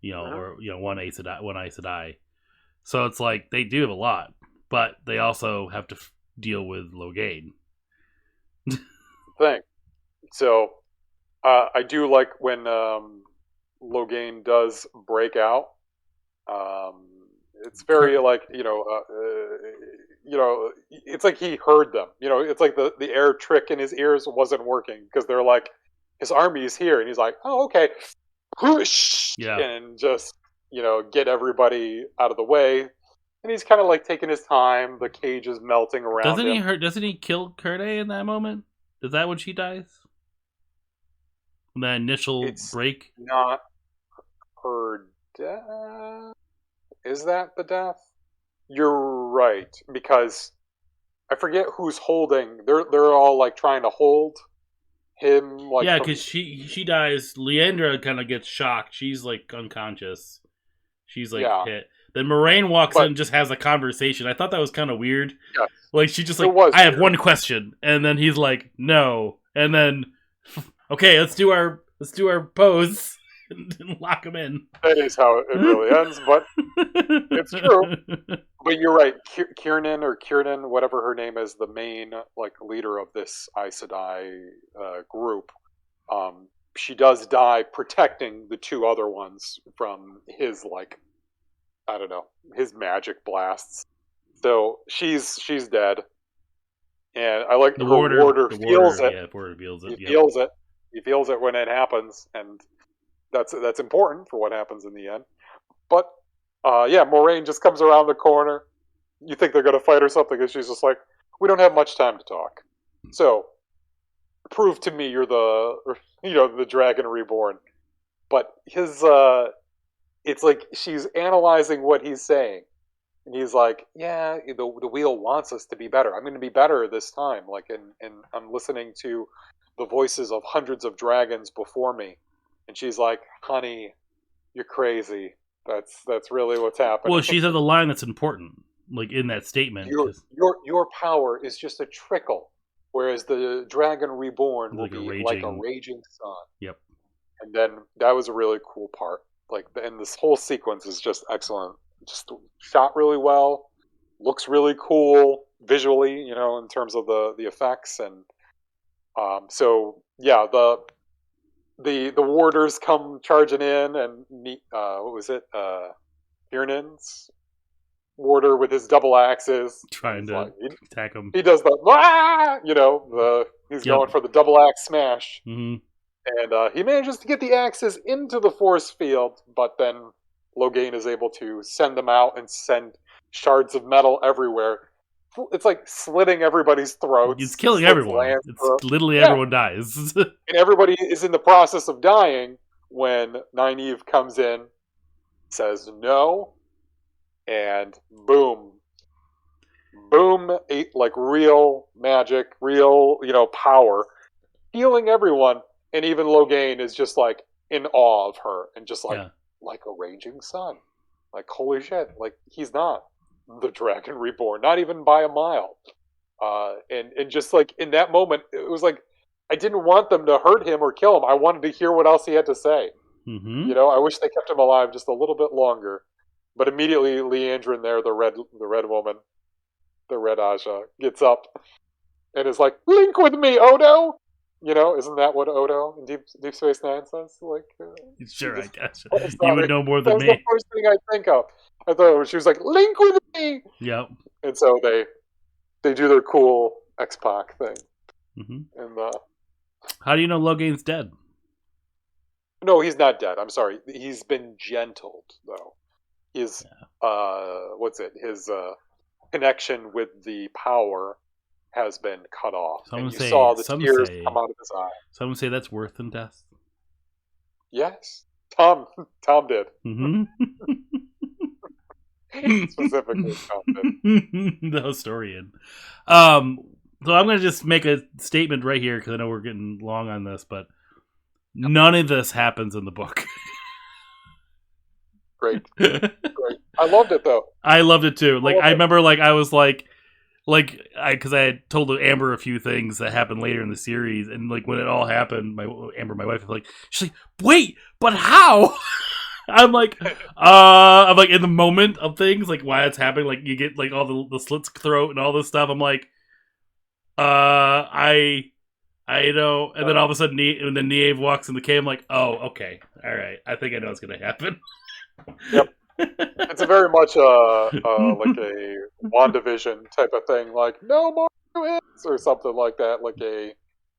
Or one Aes Sedai. So it's like they do have a lot, but they also have to deal with Logain. Thing. So I do like when Logain does break out. It's very like it's like he heard them. It's like the air trick in his ears wasn't working because they're like, his army is here, and he's like, oh okay, whoosh, and just get everybody out of the way. And he's kind of like taking his time. The cage is melting around him. Doesn't he kill Kurde in that moment? Is that when she dies? That initial break. Not her death. Is that the death? You're right, because I forget who's holding. They're all like trying to hold him. Like yeah, because she dies. Leandra kind of gets shocked. She's like unconscious. She's like hit. Then Moraine walks in and just has a conversation. I thought that was kind of weird. Yes. Like she just like, I have one question, and then he's like, no, and then okay, let's do our pose and lock him in. That is how it really ends, but it's true. But you're right, Kiernan, whatever her name is, the main like leader of this Aes Sedai group. She does die protecting the two other ones from his like, I don't know, his magic blasts. So she's dead, and I like the warder feels it. Yeah, warder feels it. He feels it. He feels it when it happens, and that's important for what happens in the end. But Moraine just comes around the corner. You think they're going to fight or something, and she's just like, "We don't have much time to talk. So, prove to me you're the Dragon Reborn." But his it's like she's analyzing what he's saying. And he's like, yeah, the wheel wants us to be better. I'm going to be better this time. Like, and I'm listening to the voices of hundreds of dragons before me. And she's like, honey, you're crazy. That's really what's happening. Well, she said the line that's important, like in that statement. Your power is just a trickle, whereas the Dragon Reborn will be like a raging sun. Yep. And then that was a really cool part. Like, and this whole sequence is just excellent. Just shot really well, looks really cool visually, in terms of the effects, and so yeah, the warders come charging in, and what was it? Kiernan's warder with his double axes, trying to attack him. He does he's going for the double axe smash, and he manages to get the axes into the force field, but then Logain is able to send them out and send shards of metal everywhere. It's like slitting everybody's throats. It's killing everyone. It's literally everyone dies. And everybody is in the process of dying when Nynaeve comes in, says no, and boom. Boom, like real magic, real, power, healing everyone. And even Logain is just like in awe of her and just like a raging sun. Like, holy shit. Like, he's not the Dragon Reborn, not even by a mile. And just like in that moment, it was like, I didn't want them to hurt him or kill him. I wanted to hear what else he had to say. Mm-hmm. I wish they kept him alive just a little bit longer. But immediately, Leandrin there, the red woman, the red Aja, gets up and is like, link with me, Odo! Isn't that what Odo in Deep Space Nine says? Like, sure, I guess. You would know more than me. That's the first thing I think of. I thought she was like, link with me! Yep. And so they do their cool X-Pac thing. Mm-hmm. And how do you know Logain's dead? No, he's not dead. I'm sorry. He's been gentled, though. His, his connection with the power has been cut off. Saw the tears come out of his eye. Some say that's worse than death. Yes. Tom did. Mm-hmm. Specifically, Tom did. The historian. So I'm going to just make a statement right here because I know we're getting long on this, but none of this happens in the book. Great. I loved it, though. I loved it, too. Like, I remember, like, I was like, because I had told Amber a few things that happened later in the series, and like when it all happened, my wife, was like, she's like, wait, but how? I'm like in the moment of things, like why it's happening, like you get like all the slits throat and all this stuff. I'm like, I know, and then all of a sudden, when the Nynaeve walks in the cave, I'm like, oh, okay, all right, I think I know what's gonna happen. Yep. It's a very much like a WandaVision type of thing, like no more hits or something like that. Like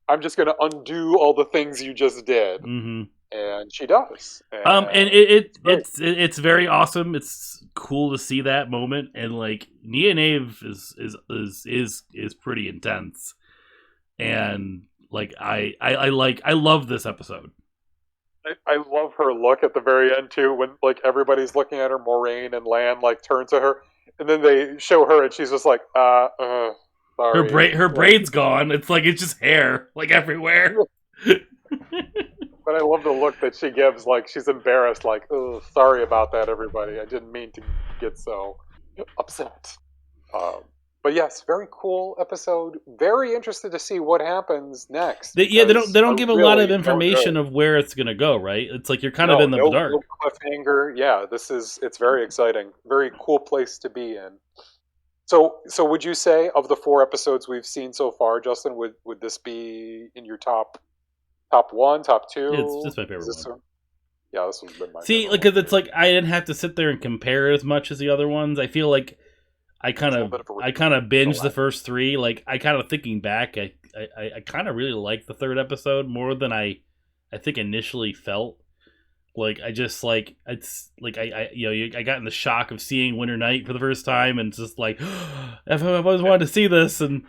I'm just going to undo all the things you just did, and she does. And it's very awesome. It's cool to see that moment, and like Nynaeve is pretty intense, and like I love this episode. I love her look at the very end too, when like everybody's looking at her. Moraine and Lan like turn to her, and then they show her, and she's just like, sorry. Her braid's gone. It's like it's just hair like everywhere. But I love the look that she gives, like she's embarrassed, like, oh, sorry about that, everybody. I didn't mean to get so upset. Um, but yes, very cool episode. Very interested to see what happens next. They don't give a lot of information of where it's gonna go, right? It's like you're kind of in the dark. No cliffhanger. Yeah, it's very exciting. Very cool place to be in. So would you say of the 4 episodes we've seen so far, Justin, would this be in your top 1, top 2? It's my favorite one. Yeah, this one's been my favorite. Because it's like I didn't have to sit there and compare as much as the other ones. I feel like I kind of binged the first 3. Like I kind of thinking back, I kind of really liked the 3rd episode more than I think initially felt. Like I just like it's like I got in the shock of seeing Winter Night for the first time, and just like I've always wanted to see this, and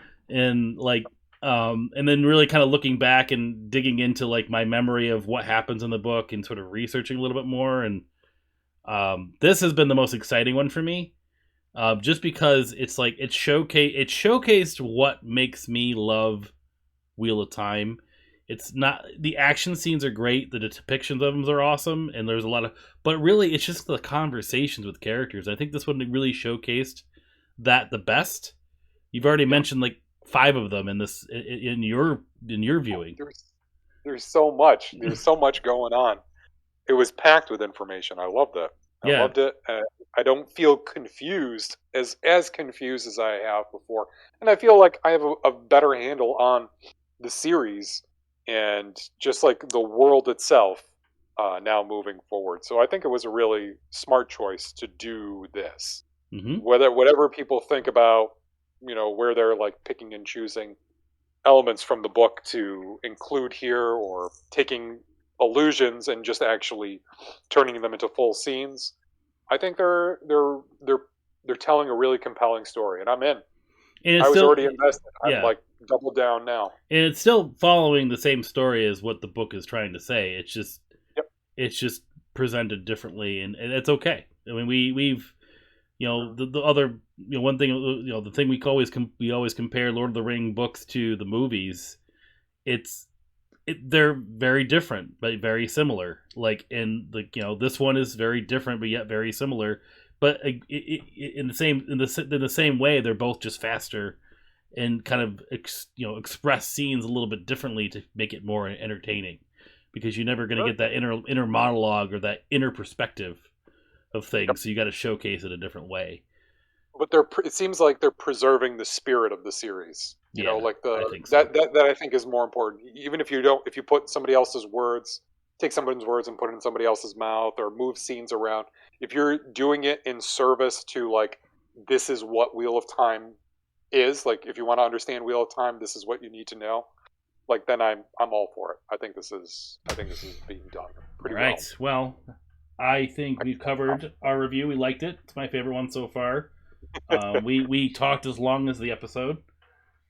like and then really kind of looking back and digging into like my memory of what happens in the book and sort of researching a little bit more, and this has been the most exciting one for me. Just because it's like it showcased what makes me love Wheel of Time. It's not, the action scenes are great, the depictions of them are awesome, and there's a lot of, but really it's just the conversations with characters. I think this one really showcased that the best. You've already mentioned like 5 of them in this in your viewing. There's so much. There's so much going on. It was packed with information. I loved it. I loved it. I don't feel confused as confused as I have before, and I feel like I have a better handle on the series and just like the world itself now moving forward. So I think it was a really smart choice to do this. Mm-hmm. Whatever people think about, where they're like picking and choosing elements from the book to include here, or taking allusions and just actually turning them into full scenes, I think they're telling a really compelling story, and I'm in. I was already invested. I'm like double down now. And it's still following the same story as what the book is trying to say. It's just it's just presented differently, and it's okay. I mean, we've the other one thing, the thing we always compare Lord of the Ring books to the movies. They're very different but very similar. Like in this one is very different but yet very similar. But in the same way, they're both just faster and kind of express scenes a little bit differently to make it more entertaining, because you're never going to get that inner monologue or that inner perspective of things. Yep. So you got to showcase it a different way. But it seems like they're preserving the spirit of the series. Like I think so. that I think is more important. Even if you put somebody else's words, take somebody's words and put it in somebody else's mouth, or move scenes around, if you're doing it in service to like, this is what Wheel of Time is, like if you want to understand Wheel of Time, this is what you need to know, like then I'm all for it. I think this is being done pretty well. Right. Well, I think we've covered our review. We liked it. It's my favorite one so far. We talked as long as the episode.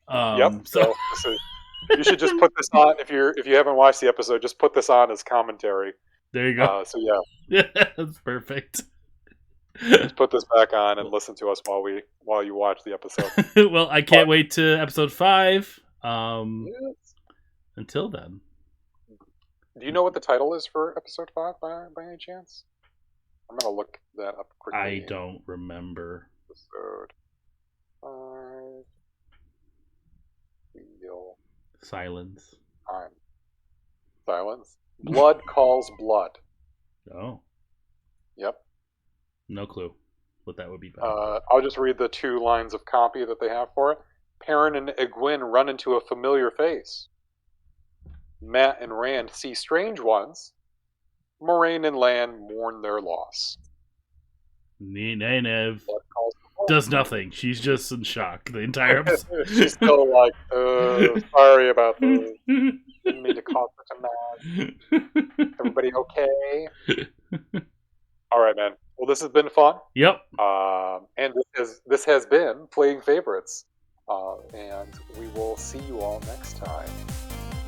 So you should just put this on if you haven't watched the episode. Just put this on as commentary. There you go. Yeah, that's perfect. Just put this back on and listen to us while you watch the episode. Well, I can't wait to episode 5. Yes. Until then, do you know what the title is for episode 5 by any chance? I'm gonna look that up quickly. I don't remember. Episode 5. Wheel. Silence. Time. Silence. Blood calls blood. Oh. Yep. No clue what that would be about. I'll just read the 2 lines of copy that they have for it. Perrin and Egwene run into a familiar face. Mat and Rand see strange ones. Moraine and Lan mourn their loss. Nynaeve does nothing. She's just in shock the entire episode. She's still like, sorry about this. Didn't mean to cause such a mess. Everybody okay? All right, man. Well, this has been fun. Yep. And this has been Playing Favorites. And we will see you all next time.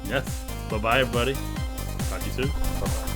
Yes. Bye-bye, everybody. Talk to you soon. Bye-bye.